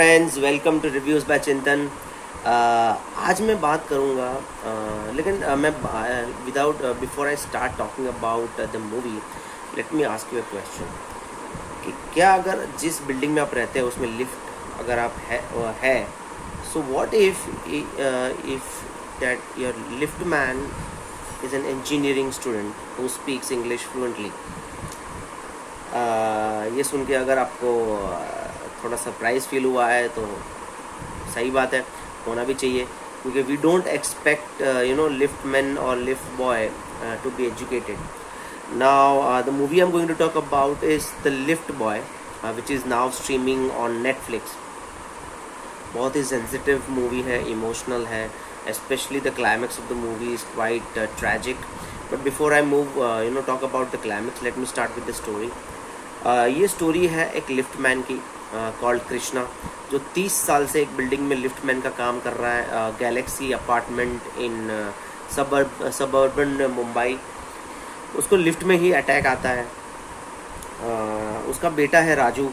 Friends, welcome to reviews by Chintan. आज मैं बात करूँगा लेकिन मैं without before I start talking about the movie, let me ask you a question कि क्या अगर जिस बिल्डिंग में आप रहते हैं उसमें लिफ्ट अगर आप है so what if that your lift man is an engineering student who speaks English fluently. ये सुन के अगर आपको थोड़ा सरप्राइज़ फील हुआ है तो सही बात है, होना भी चाहिए, क्योंकि we don't expect lift man और lift boy to be educated. Now the movie I'm going to talk about is The Lift Boy, which is now streaming on Netflix. बहुत ही सेंसिटिव मूवी है, इमोशनल है, specially the climax of the movie is quite tragic. But before I move talk about the climax, let me start with the story. ये story है एक liftman की called Krishna, जो 30 साल से एक बिल्डिंग में लिफ्टमैन का काम कर रहा है, Galaxy apartment in suburban Mumbai. उसको लिफ्ट में ही अटैक आता है. उसका बेटा है राजू,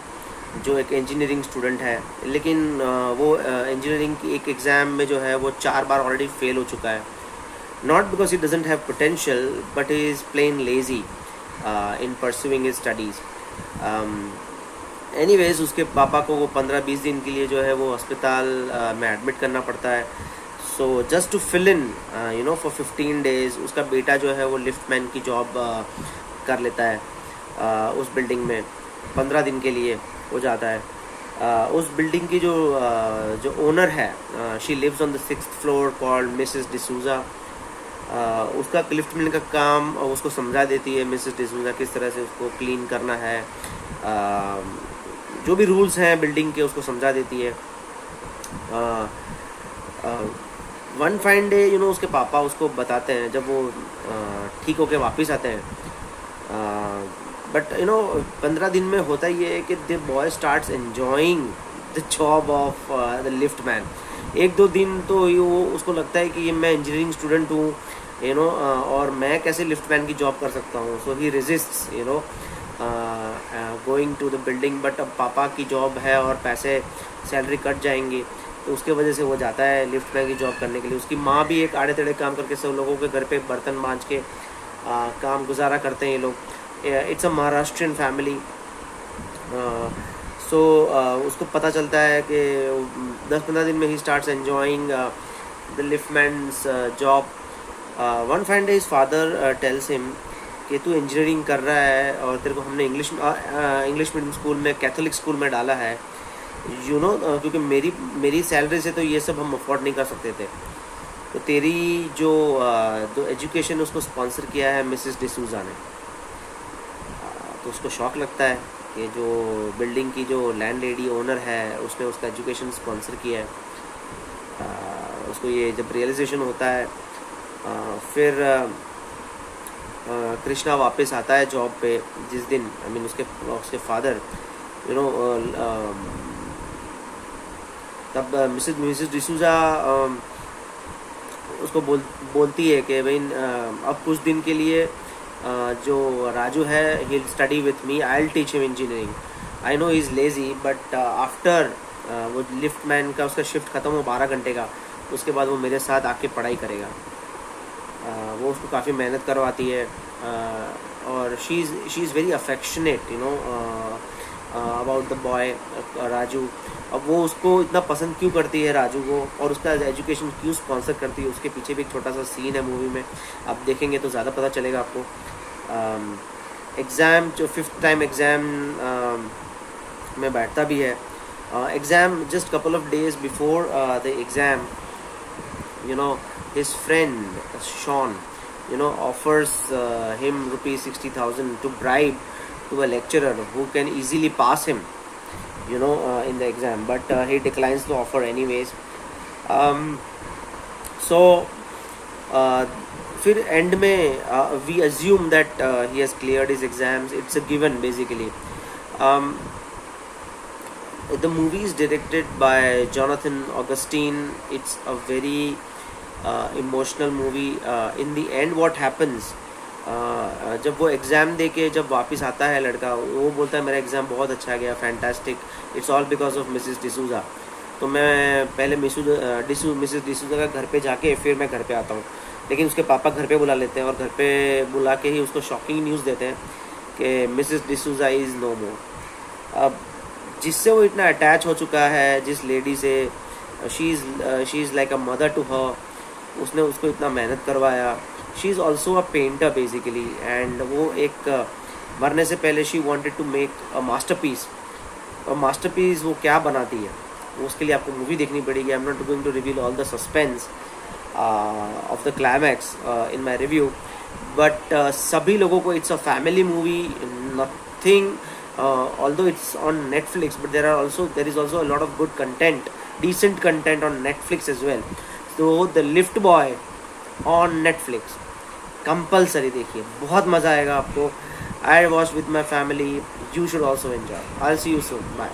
जो एक इंजीनियरिंग स्टूडेंट है, लेकिन वो इंजीनियरिंग की एक एग्ज़ाम में जो है वो 4 बार ऑलरेडी फेल हो चुका है. Not because he doesn't have potential, but he is plain lazy in pursuing his studies. Anyways, उसके पापा को वो 15-20 दिन के लिए जो है वो अस्पताल में एडमिट करना पड़ता है. So just to fill in for 15 days उसका बेटा जो है वो लिफ्टमैन की जॉब कर लेता है. उस बिल्डिंग में 15 दिन के लिए हो जाता है. उस बिल्डिंग की जो ओनर है, she lives on the 6th floor, called Mrs D'Souza. उसका लिफ्टमैन का काम उसको समझा देती है मिसेस डिसूजा, किस तरह से उसको क्लीन करना है, जो भी रूल्स हैं बिल्डिंग के उसको समझा देती है. वन फाइन डे उसके पापा उसको बताते हैं, जब वो ठीक होके वापस आते हैं. बट 15 दिन में होता ये है कि the boy starts enjoying the job of the liftman. 1-2 दिन तो वो उसको लगता है कि मैं इंजीनियरिंग स्टूडेंट हूँ, और मैं कैसे लिफ्टमैन की जॉब कर सकता हूँ. So he resists going to the building. But अब पापा की जॉब है और पैसे सैलरी कट जाएंगी, तो उसके वजह से वो जाता है लिफ्टमैन की जॉब करने के लिए. उसकी माँ भी एक आड़े टेढ़े काम करके सब लोगों के घर पे बर्तन मांज के काम गुजारा करते हैं ये लोग. It's a Maharashtrian family. So उसको पता चलता है कि 10-15 दिन में ही starts enjoying the liftman's job. One fine day his father tells him कि तू इंजीनियरिंग कर रहा है और तेरे को हमने इंग्लिश मीडियम स्कूल में, कैथोलिक स्कूल में डाला है, क्योंकि मेरी सैलरी से तो ये सब हम अफोर्ड नहीं कर सकते थे. तो तेरी जो एजुकेशन उसको स्पॉन्सर किया है मिसेस डिसूजा ने. तो उसको शौक लगता है कि जो बिल्डिंग की जो लैंड लेडी ओनर है उसने उसका एजुकेशन स्पॉन्सर किया है. उसको ये जब रियलाइजेशन होता है, फिर कृष्णा वापस आता है जॉब पे जिस दिन, उसके फादर तब मिसेस डिसूजा उसको बोलती है कि भाई अब कुछ दिन के लिए जो राजू है he will study with me, I will teach him engineering. I know he is lazy, but after वो लिफ्टमैन का उसका शिफ्ट ख़त्म हो 12 घंटे का, उसके बाद वो मेरे साथ आके पढ़ाई करेगा. वो उसको काफ़ी मेहनत करवाती है, और she is very affectionate about the boy Raju. अब वो उसको इतना पसंद क्यों करती है राजू को, और उसका एजुकेशन क्यों स्पॉन्सर करती है, उसके पीछे भी एक छोटा सा सीन है मूवी में. आप देखेंगे तो ज़्यादा पता चलेगा आपको. एग्ज़ाम जो 5th टाइम एग्ज़ाम में बैठता भी है. Exam just couple of days before the exam, his friend Sean offers him ₹60,000 to bribe to a lecturer who can easily pass him in the exam, but he declines the offer anyways. So फिर and में we assume that he has cleared his exams. It's a given basically. The movie is directed by Jonathan Augustine. It's a very emotional movie. In the end, what happens, जब वो exam दे के जब वापस आता है लड़का, वो बोलता है मेरा एग्ज़ाम बहुत अच्छा गया, fantastic, it's all because of Mrs D'Souza. तो मैं पहले मिसिस डिसूज़ा का घर पे जाके फिर मैं घर पे आता हूँ, लेकिन उसके पापा घर पे बुला लेते हैं और घर पे बुला के ही उसको शॉकिंग न्यूज़ देते हैं कि मिसिस डिसूज़ा इज़ नो मोर। अब जिससे वो इतना अटैच हो चुका है जिस लेडी से, she is like a mother to her, उसने उसको इतना मेहनत करवाया। She is also a painter basically, and वो एक मरने से पहले she wanted to make a masterpiece. और मास्टरपीस वो क्या बनाती है, उसके लिए आपको मूवी देखनी पड़ेगी। I am not going to reveal all the suspense of the climax in my review, but सभी लोगों को it's a family movie, nothing, although it's on Netflix, but there is also a lot of good content, decent content on Netflix as well. So The Lift Boy on Netflix compulsory देखिए, बहुत मज़ा आएगा आपको. I watched with my family. You should also enjoy. I'll see you soon. Bye.